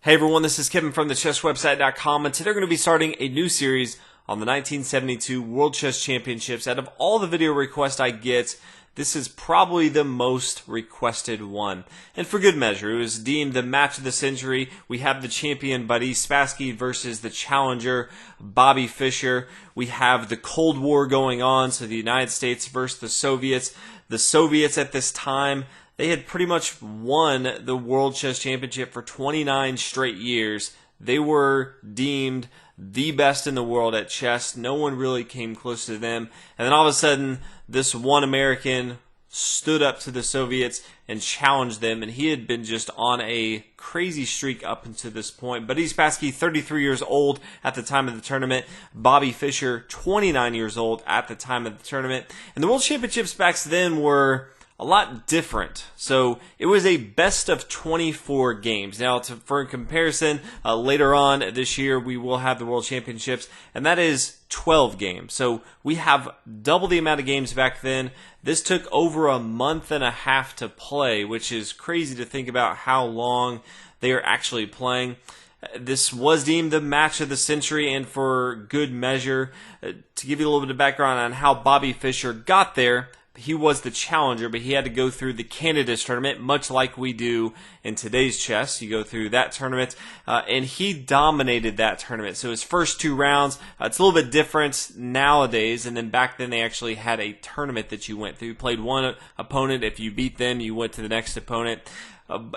Hey everyone, this is Kevin from thechesswebsite.com, and today we're going to be starting a new series on the 1972 World Chess Championships. Out of all the video requests I get, this is probably the most requested one. And for good measure, it was deemed the match of the century. We have the champion, Buddy Spassky, versus the challenger, Bobby Fischer. We have the Cold War going on, so the United States versus the Soviets. The Soviets at this time, they had pretty much won the World Chess Championship for 29 straight years. They were deemed the best in the world at chess. No one really came close to them. And then all of a sudden, this one American stood up to the Soviets and challenged them. And he had been just on a crazy streak up until this point. Buddy Spassky, 33 years old at the time of the tournament. Bobby Fischer, 29 years old at the time of the tournament. And the World Championships back then were a lot different. So it was a best of 24 games. Now, for comparison, later on this year we will have the World Championships, and that is 12 games. So we have double the amount of games back then. This took over a month and a half to play, which is crazy to think about how long they are actually playing. This was deemed the match of the century, and for good measure. To give you a little bit of background on how Bobby Fischer got there, he was the challenger, but he had to go through the candidates tournament, much like we do in today's chess. You go through that tournament, and he dominated that tournament. So his first two rounds, it's a little bit different nowadays, and then back then they actually had a tournament that you went through. You played one opponent. If you beat them, you went to the next opponent.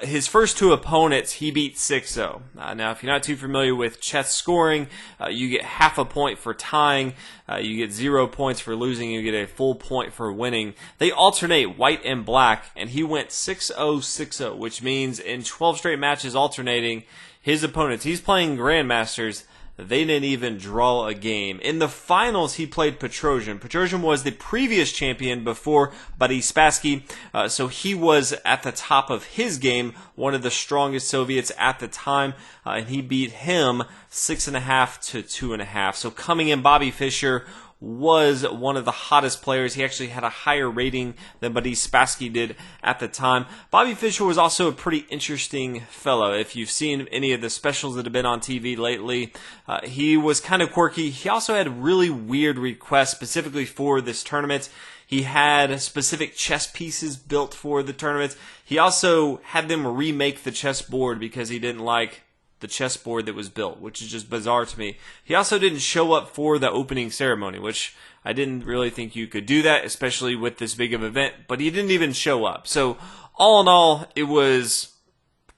His first two opponents, he beat 6-0. Now, if you're not too familiar with chess scoring, you get half a point for tying, you get 0 points for losing, you get a full point for winning. They alternate white and black, and he went 6-0, 6-0, which means in 12 straight matches alternating, his opponents, he's playing grandmasters, they didn't even draw a game. In the finals, he played Petrosian. Petrosian was the previous champion before Buddy Spassky, so he was at the top of his game, one of the strongest Soviets at the time, and he beat him 6.5 to 2.5. So coming in, Bobby Fischer was one of the hottest players. He actually had a higher rating than Buddy Spassky did at the time. Bobby Fischer was also a pretty interesting fellow. If you've seen any of the specials that have been on TV lately, he was kind of quirky. He also had really weird requests specifically for this tournament. He had specific chess pieces built for the tournament. He also had them remake the chessboard because he didn't like the chessboard that was built, which is just bizarre to me. He also didn't show up for the opening ceremony, which I didn't really think you could do that, especially with this big of an event, but he didn't even show up. So all in all, it was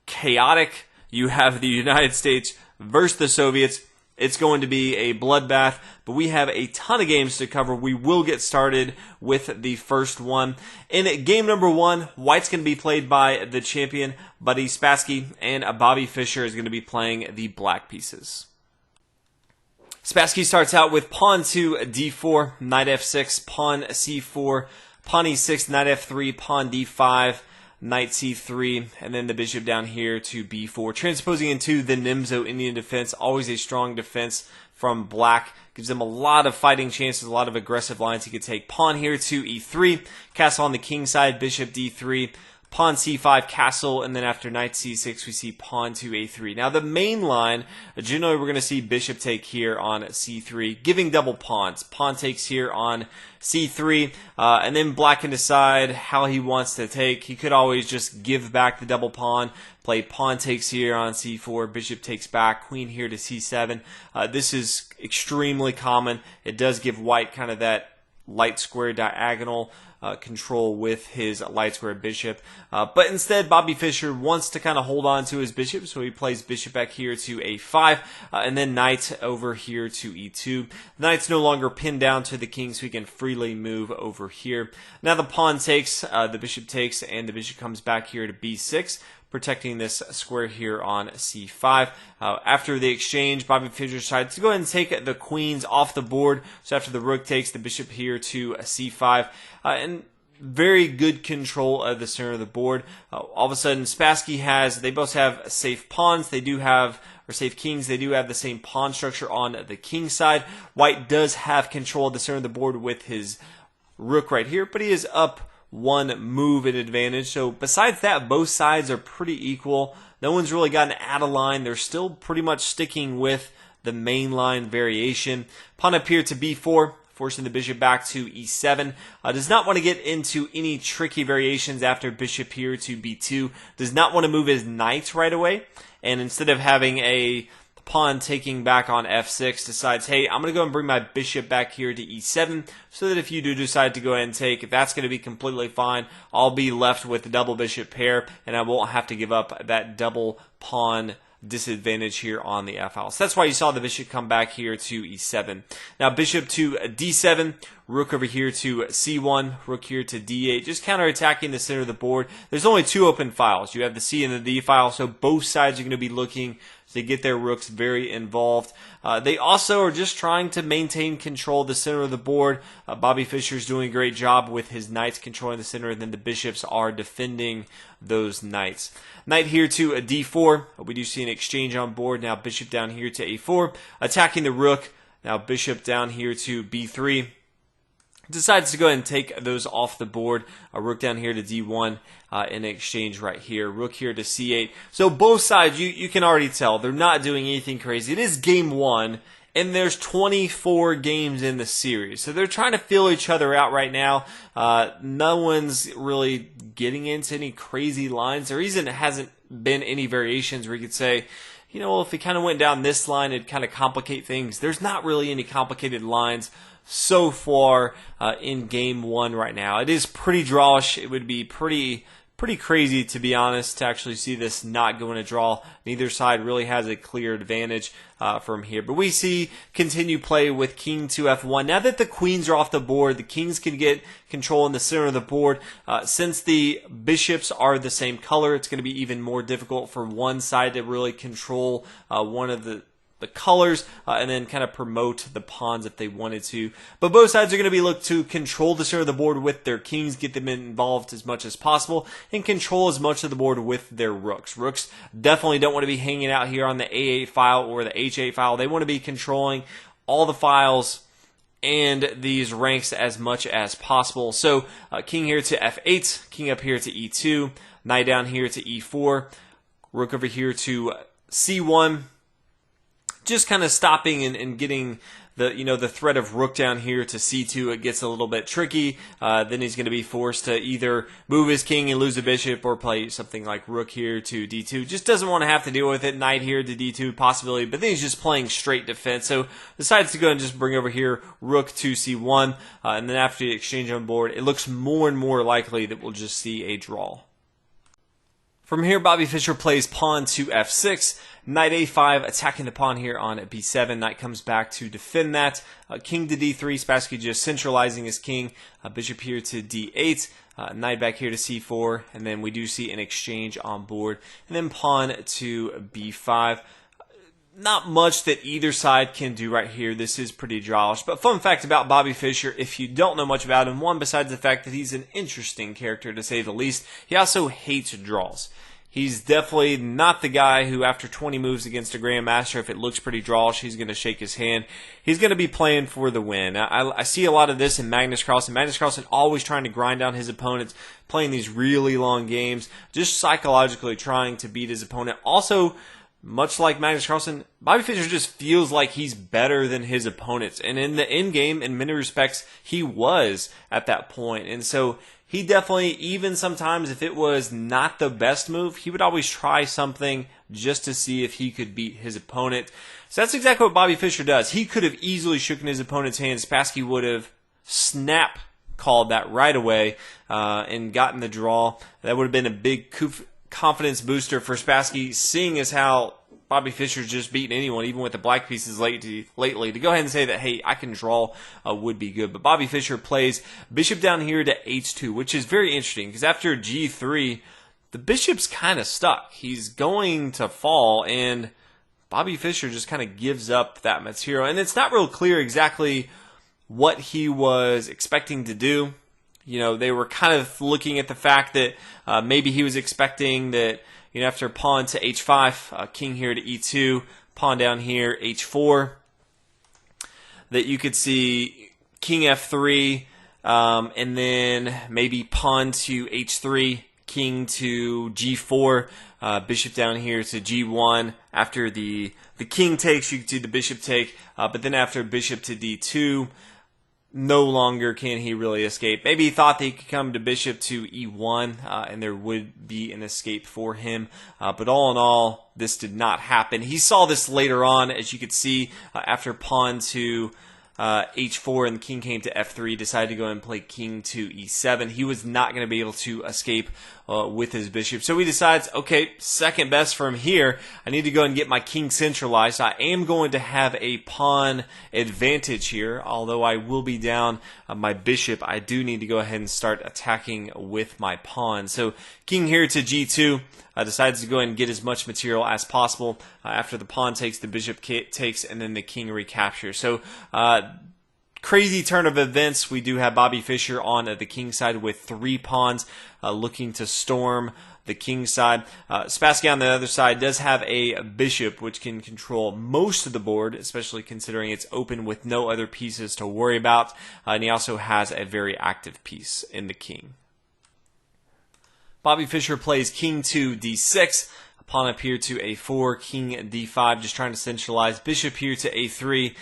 chaotic. You have the United States versus the Soviets. It's going to be a bloodbath, but we have a ton of games to cover. We will get started with the first one. In game number one, white's going to be played by the champion, Buddy Spassky, and Bobby Fischer is going to be playing the black pieces. Spassky starts out with pawn to d4, knight f6, pawn c4, pawn e6, knight f3, pawn d5, knight c3, and then the bishop down here to b4. Transposing into the Nimzo Indian defense, always a strong defense from black. Gives him a lot of fighting chances, a lot of aggressive lines he could take. Pawn here to e3, castle on the king side, bishop d3, pawn c5, castle, and then after knight c6, we see pawn to a3. Now the main line, generally we're going to see bishop take here on c3, giving double pawns. Pawn takes here on c3, and then black can decide how he wants to take. He could always just give back the double pawn, play pawn takes here on c4, bishop takes back, queen here to c7. This is extremely common. It does give white kind of that light square diagonal control with his light square bishop. But instead, Bobby Fischer wants to kind of hold on to his bishop, so he plays bishop back here to a5, and then knight over here to e2. The knight's no longer pinned down to the king, so he can freely move over here. Now the pawn takes, the bishop takes, and the bishop comes back here to b6, protecting this square here on c5. After the exchange, Bobby Fischer decides to go ahead and take the queens off the board. So after the rook takes, the bishop here to c5. And very good control of the center of the board. All of a sudden, Spassky they both have safe pawns. They do have, or safe kings, they do have the same pawn structure on the king side. White does have control of the center of the board with his rook right here, but he is up one move at advantage. So besides that, both sides are pretty equal. No one's really gotten out of line. They're still pretty much sticking with the main line variation. Pawn up here to b4, forcing the bishop back to e7. Does not want to get into any tricky variations after bishop here to b2. Does not want to move his knight right away. And instead of having a pawn taking back on f6, decides, hey, I'm going to go and bring my bishop back here to e7, so that if you do decide to go ahead and take, that's going to be completely fine. I'll be left with the double bishop pair, and I won't have to give up that double pawn disadvantage here on the f-file. So that's why you saw the bishop come back here to e7. Now bishop to d7, rook over here to c1, rook here to d8, just counterattacking the center of the board. There's only two open files. You have the c and the d file, so both sides are going to be looking to get their rooks very involved. They also are just trying to maintain control of the center of the board. Bobby Fischer's doing a great job with his knights controlling the center, and then the bishops are defending those knights. Knight here to a d4. We do see an exchange on board. Now bishop down here to a4, attacking the rook. Now bishop down here to b3. Decides to go ahead and take those off the board. Rook down here to d1 in exchange right here. Rook here to c8. So both sides, you can already tell, they're not doing anything crazy. It is game one, and there's 24 games in the series. So they're trying to feel each other out right now. No one's really getting into any crazy lines. There hasn't been any variations where you could say, you know, well, if it kind of went down this line, it'd kind of complicate things. There's not really any complicated lines so far in game one right now. It is pretty drawish. It would be pretty crazy, to be honest, to actually see this not going to draw. Neither side really has a clear advantage from here. But we see continue play with king to f1. Now that the queens are off the board, the kings can get control in the center of the board. Since the bishops are the same color, it's going to be even more difficult for one side to really control one of the colors and then kind of promote the pawns if they wanted to. But both sides are going to be looked to control the center of the board with their kings, get them involved as much as possible, and control as much of the board with their rooks. Rooks definitely don't want to be hanging out here on the A8 file or the H8 file. They want to be controlling all the files and these ranks as much as possible. So king here to f8, king up here to e2, knight down here to e4, rook over here to c1, just kind of stopping and getting the threat of rook down here to c2. It gets a little bit tricky. Then he's going to be forced to either move his king and lose a bishop, or play something like rook here to d2. Just doesn't want to have to deal with it. Knight here to d2 possibility, but then he's just playing straight defense. So decides to go and just bring over here rook to c1, and then after the exchange on board, it looks more and more likely that we'll just see a draw. From here, Bobby Fischer plays pawn to f6, knight a5, attacking the pawn here on b7. Knight comes back to defend that. King to d3, Spassky just centralizing his king. Bishop here to d8, knight back here to c4, and then we do see an exchange on board. And then pawn to b5. Not much that either side can do right here. This is pretty drawish. But fun fact about Bobby Fischer, if you don't know much about him, one, besides the fact that he's an interesting character to say the least, he also hates draws. He's definitely not the guy who, after 20 moves against a grandmaster, if it looks pretty drawish, he's going to shake his hand. He's going to be playing for the win. I see a lot of this in Magnus Carlsen. Magnus Carlsen always trying to grind down his opponents, playing these really long games, just psychologically trying to beat his opponent. Also, much like Magnus Carlsen, Bobby Fischer just feels like he's better than his opponents. And in the end game, in many respects, he was at that point. And so he definitely, even sometimes if it was not the best move, he would always try something just to see if he could beat his opponent. So that's exactly what Bobby Fischer does. He could have easily shaken his opponent's hand. Spassky would have snap called that right away and gotten the draw. That would have been a big confidence booster for Spassky, seeing as how Bobby Fischer's just beaten anyone, even with the black pieces lately. To go ahead and say that, hey, I can draw would be good. But Bobby Fischer plays bishop down here to h2, which is very interesting, because after g3, the bishop's kind of stuck. He's going to fall, and Bobby Fischer just kind of gives up that material. And it's not real clear exactly what he was expecting to do. You know, they were kind of looking at the fact that maybe he was expecting that, you know, after pawn to h5, king here to e2, pawn down here, h4, that you could see king f3, and then maybe pawn to h3, king to g4, bishop down here to g1. After the king takes, you can do the bishop take, but then after bishop to d2, no longer can he really escape. Maybe he thought that he could come to bishop to e1, and there would be an escape for him. But all in all, this did not happen. He saw this later on, as you could see, after pawn to h4 and the king came to f3, decided to go and play king to e7. He was not going to be able to escape with his bishop. So he decides, okay, second best from here, I need to go and get my king centralized. I am going to have a pawn advantage here, although I will be down my bishop. I do need to go ahead and start attacking with my pawn. So king here to g2, decides to go ahead and get as much material as possible. After the pawn takes, the bishop takes, and then the king recaptures. So crazy turn of events. We do have Bobby Fischer on the king side with 3 pawns looking to storm the king side. Spassky on the other side does have a bishop which can control most of the board, especially considering it's open with no other pieces to worry about. And he also has a very active piece in the king. Bobby Fischer plays king to d6, pawn up here to a4, king d5, just trying to centralize. Bishop here to a3,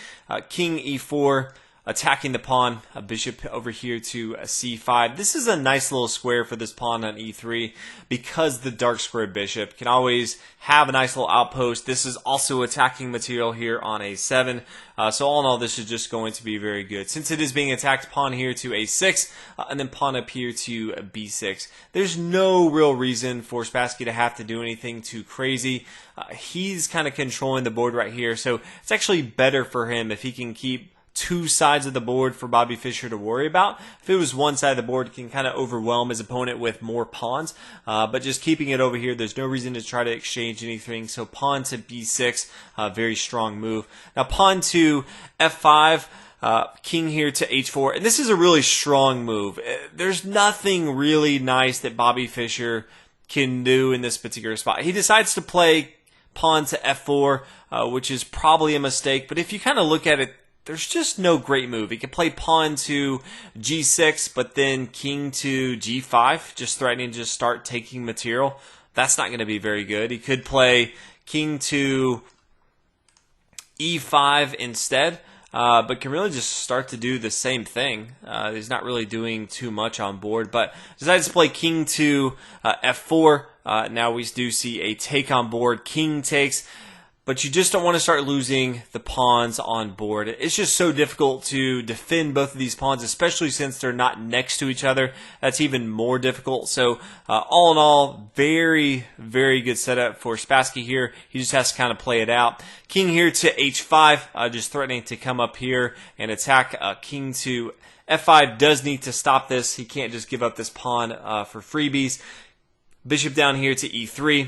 king e4, attacking the pawn. A bishop over here to c5. This is a nice little square for this pawn on e3 because the dark square bishop can always have a nice little outpost. This is also attacking material here on a7. So all in all, this is just going to be very good. Since it is being attacked, pawn here to a6, and then pawn up here to b6. There's no real reason for Spassky to have to do anything too crazy. He's kind of controlling the board right here, so it's actually better for him if he can keep 2 sides of the board for Bobby Fischer to worry about. If it was one side of the board, it can kind of overwhelm his opponent with more pawns. But just keeping it over here, there's no reason to try to exchange anything. So pawn to b6, very strong move. Now pawn to f5, king here to h4. And this is a really strong move. There's nothing really nice that Bobby Fischer can do in this particular spot. He decides to play pawn to f4, which is probably a mistake. But if you kind of look at it, there's just no great move. He could play pawn to g6, but then king to g5, just threatening to just start taking material. That's not going to be very good. He could play king to e5 instead, but can really just start to do the same thing. He's not really doing too much on board, but decides to play king to f4. Now we do see a take on board. King takes. But you just don't want to start losing the pawns on board. It's just so difficult to defend both of these pawns, especially since they're not next to each other. That's even more difficult. So all in all, very, very good setup for Spassky here. He just has to kind of play it out. King here to h5, just threatening to come up here and attack. King to f5 does need to stop this. He can't just give up this pawn for freebies. Bishop down here to e3.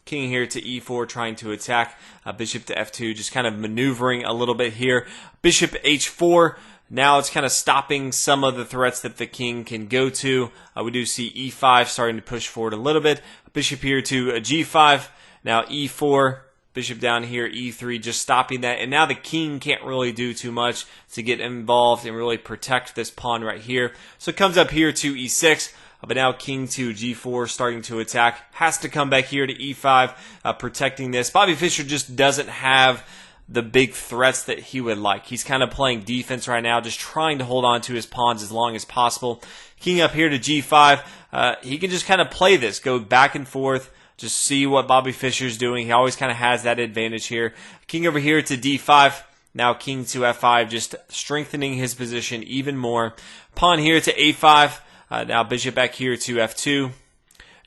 King here to e4, trying to attack. Bishop to f2, just kind of maneuvering a little bit here. Bishop h4, now it's kind of stopping some of the threats that the king can go to. We do see e5 starting to push forward a little bit. Bishop here to g5, now e4, bishop down here, e3, just stopping that. And now the king can't really do too much to get involved and really protect this pawn right here. So it comes up here to e6. But now king to g4, starting to attack. Has to come back here to e5, protecting this. Bobby Fischer just doesn't have the big threats that he would like. He's kind of playing defense right now, just trying to hold on to his pawns as long as possible. King up here to g5. He can just kind of play this, go back and forth, just see what Bobby Fischer's doing. He always kind of has that advantage here. King over here to d5. Now king to f5, just strengthening his position even more. Pawn here to a5. Now bishop back here to f2.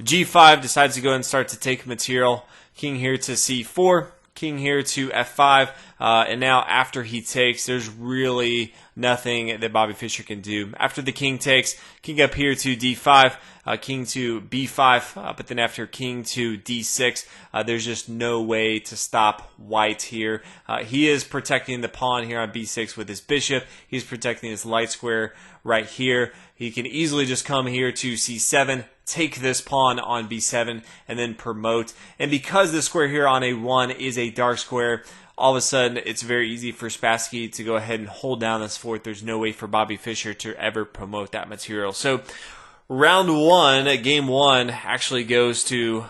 g5 decides to go and start to take material. King here to c4. King here to f5. And now after he takes, there's really nothing that Bobby Fischer can do. After the king takes, king up here to d5. King to b5. But then after king to d6, there's just no way to stop white here. He is protecting the pawn here on b6 with his bishop. He's protecting his light square right here. He can easily just come here to c7, take this pawn on b7 and then promote. And because the square here on a1 is a dark square, all of a sudden it's very easy for Spassky to go ahead and hold down this fort. There's no way for Bobby Fischer to ever promote that material. So round one, game one, actually goes to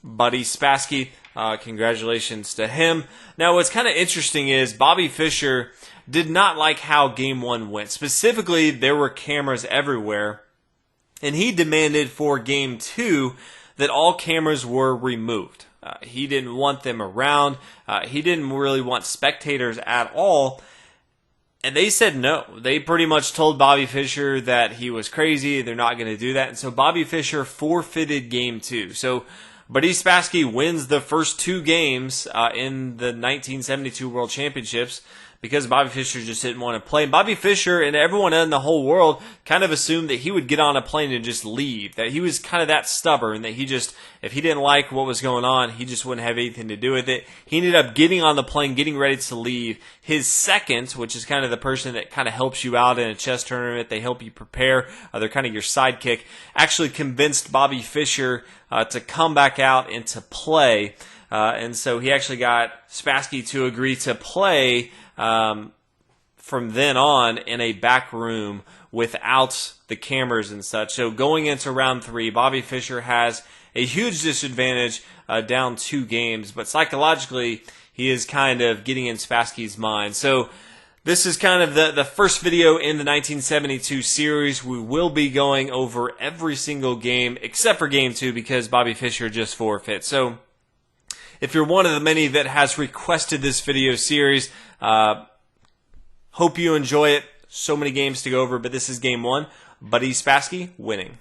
Buddy Spassky. Congratulations to him. Now what's kind of interesting is Bobby Fischer did not like how game one went. Specifically, there were cameras everywhere, and he demanded for game two that all cameras were removed. He didn't want them around. He didn't really want spectators at all. And they said no. They pretty much told Bobby Fischer that he was crazy. They're not going to do that. And so Bobby Fischer forfeited game two. So Buddy Spassky wins the first two games in the 1972 World Championships because Bobby Fischer just didn't want to play. And Bobby Fischer and everyone in the whole world kind of assumed that he would get on a plane and just leave, that he was kind of that stubborn, that he just, if he didn't like what was going on, he just wouldn't have anything to do with it. He ended up getting on the plane, getting ready to leave. His second, which is kind of the person that kind of helps you out in a chess tournament, they help you prepare, they're kind of your sidekick, actually convinced Bobby Fischer to come back out and to play. And so he actually got Spassky to agree to play from then on in a back room without the cameras and such. So going into round three, Bobby Fischer has a huge disadvantage, down 2 games, but psychologically he is kind of getting in Spassky's mind. So this is kind of the first video in the 1972 series. We will be going over every single game except for game 2 because Bobby Fischer just forfeit. So if you're one of the many that has requested this video series, hope you enjoy it. So many games to go over, but this is game 1. Buddy Spassky winning.